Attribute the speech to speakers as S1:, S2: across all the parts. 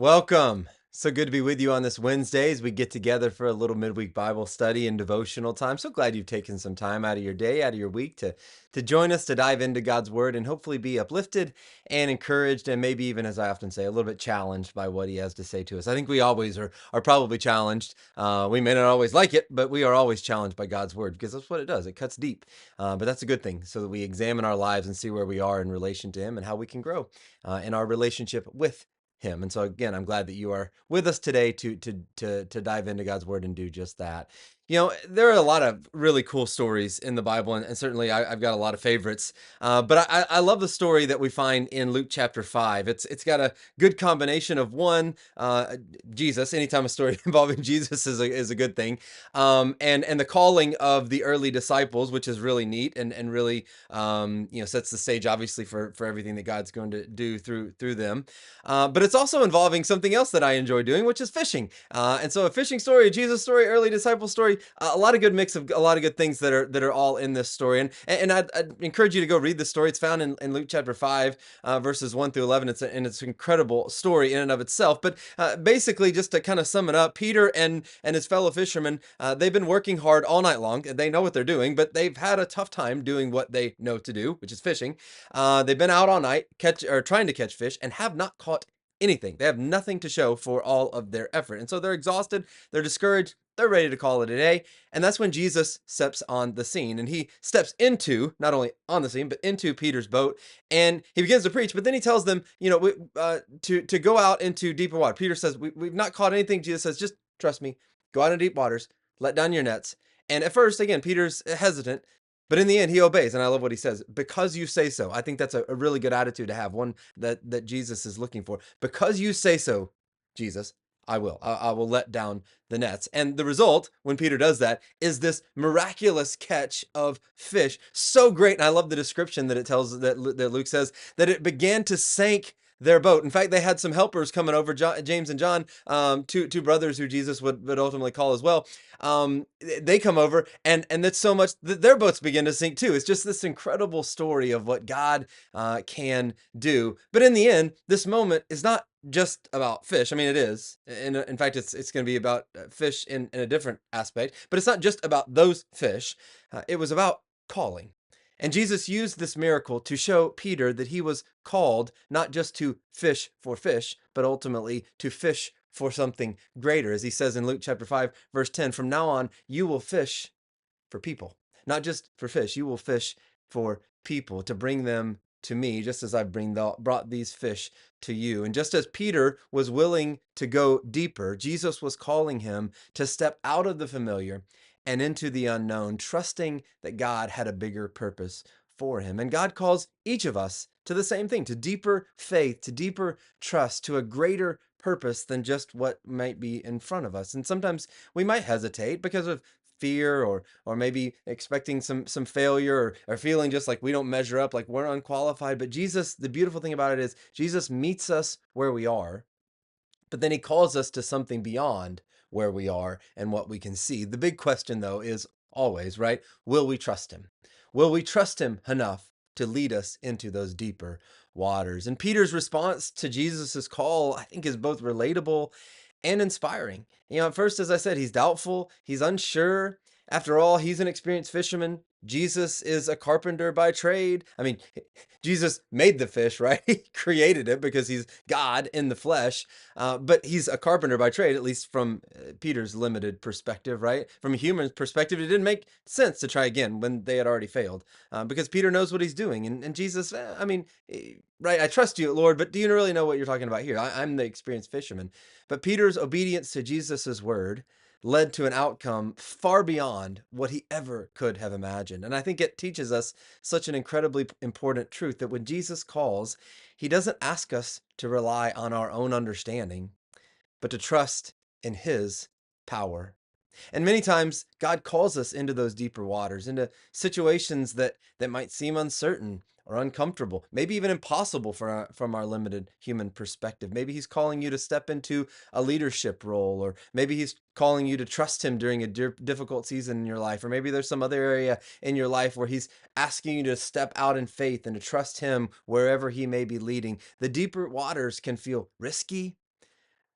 S1: Welcome. So good to be with you on this Wednesday as we get together for a little midweek Bible study and devotional time. So glad you've taken some time out of your day, out of your week to join us to dive into God's word and hopefully be uplifted and encouraged and maybe even, as I often say, a little bit challenged by what he has to say to us. I think we always are probably challenged. We may not always like it, but we are always challenged by God's word because that's what it does. It cuts deep. But that's a good thing so that we examine our lives and see where we are in relation to him and how we can grow in our relationship with him. And so again, I'm glad that you are with us today to dive into God's word and do just that. There are a lot of really cool stories in the Bible, and certainly I've got a lot of favorites. But I love the story that we find in Luke chapter 5. It's got a good combination of one, Jesus. Anytime a story involving Jesus is a good thing, and the calling of the early disciples, which is really neat and really sets the stage obviously for everything that God's going to do through them. But it's also involving something else that I enjoy doing, which is fishing. And so a fishing story, a Jesus story, early disciple story, a lot of good mix of a lot of good things that are all in this story. And I'd encourage you to go read the story. It's found in Luke chapter 5, verses 1 through 11. It's an incredible story in and of itself. But basically, just to kind of sum it up, Peter and his fellow fishermen, they've been working hard all night long. They know what they're doing, but they've had a tough time doing what they know to do, which is fishing. They've been out all night trying to catch fish and have not caught anything. They have nothing to show for all of their effort. And so they're exhausted, they're discouraged, they're ready to call it a day. And that's when Jesus steps on the scene. And he steps into, not only on the scene, but into Peter's boat. And he begins to preach, but then he tells them, to go out into deeper water. Peter says, we've not caught anything. Jesus says, just trust me, go out in deep waters, let down your nets. And at first, again, Peter's hesitant, but in the end, he obeys, and I love what he says. Because you say so. I think that's a really good attitude to have, one that Jesus is looking for. Because you say so, Jesus, I will. I will let down the nets. And the result, when Peter does that, is this miraculous catch of fish. So great, and I love the description that it tells that Luke says that it began to sink their boat. In fact, they had some helpers coming over, James and John, two brothers who Jesus would ultimately call as well. They come over, and that's so much that their boats begin to sink too. It's just this incredible story of what God can do. But in the end, this moment is not just about fish. I mean, it is. In fact, it's going to be about fish in a different aspect. But it's not just about those fish. It was about calling. And Jesus used this miracle to show Peter that he was called not just to fish for fish, but ultimately to fish for something greater. As he says in Luke chapter 5, verse 10, from now on, you will fish for people, not just for fish. You will fish for people to bring them to me, just as I brought these fish to you. And just as Peter was willing to go deeper, Jesus was calling him to step out of the familiar and into the unknown, trusting that God had a bigger purpose for him. And God calls each of us to the same thing, to deeper faith, to deeper trust, to a greater purpose than just what might be in front of us. And sometimes we might hesitate because of fear or maybe expecting some failure or feeling just like we don't measure up, like we're unqualified. But Jesus, the beautiful thing about it is Jesus meets us where we are, but then he calls us to something beyond where we are and what we can see. The big question, though, is always, right? Will we trust him? Will we trust him enough to lead us into those deeper waters? And Peter's response to Jesus's call, I think, is both relatable and inspiring. At first, as I said, he's doubtful, he's unsure. After all, he's an experienced fisherman. Jesus is a carpenter by trade. I mean, Jesus made the fish, right? He created it because he's God in the flesh. But he's a carpenter by trade, at least from Peter's limited perspective, right? From a human perspective, it didn't make sense to try again when they had already failed, because Peter knows what he's doing. And Jesus, right, I trust you, Lord, but do you really know what you're talking about here? I'm the experienced fisherman. But Peter's obedience to Jesus's word led to an outcome far beyond what he ever could have imagined. And I think it teaches us such an incredibly important truth that when Jesus calls, he doesn't ask us to rely on our own understanding, but to trust in his power. And many times God calls us into those deeper waters, into situations that might seem uncertain or uncomfortable, maybe even impossible from our limited human perspective. Maybe he's calling you to step into a leadership role, or maybe he's calling you to trust him during a difficult season in your life, or maybe there's some other area in your life where he's asking you to step out in faith and to trust him wherever he may be leading. The deeper waters can feel risky,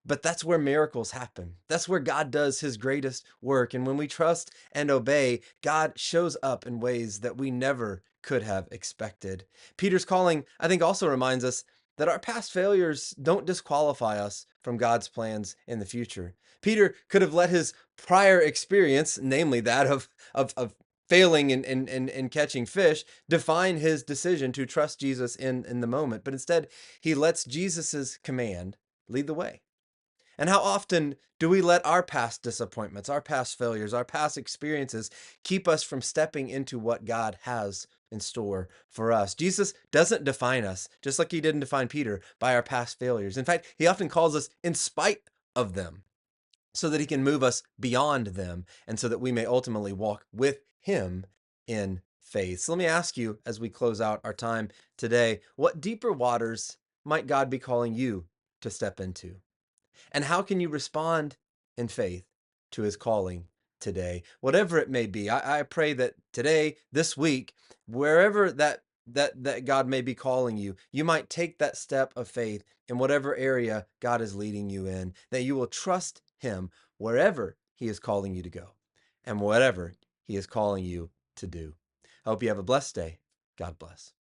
S1: But that's where miracles happen. That's where God does his greatest work. And when we trust and obey, God shows up in ways that we never could have expected. Peter's calling, I think, also reminds us that our past failures don't disqualify us from God's plans in the future. Peter could have let his prior experience, namely that of failing in catching fish, define his decision to trust Jesus in the moment. But instead, he lets Jesus's command lead the way. And how often do we let our past disappointments, our past failures, our past experiences keep us from stepping into what God has in store for us? Jesus doesn't define us, just like he didn't define Peter, by our past failures. In fact, he often calls us in spite of them so that he can move us beyond them and so that we may ultimately walk with him in faith. So let me ask you as we close out our time today, what deeper waters might God be calling you to step into? And how can you respond in faith to his calling today? Whatever it may be, I pray that today, this week, wherever that God may be calling you, you might take that step of faith in whatever area God is leading you in, that you will trust him wherever he is calling you to go and whatever he is calling you to do. I hope you have a blessed day. God bless.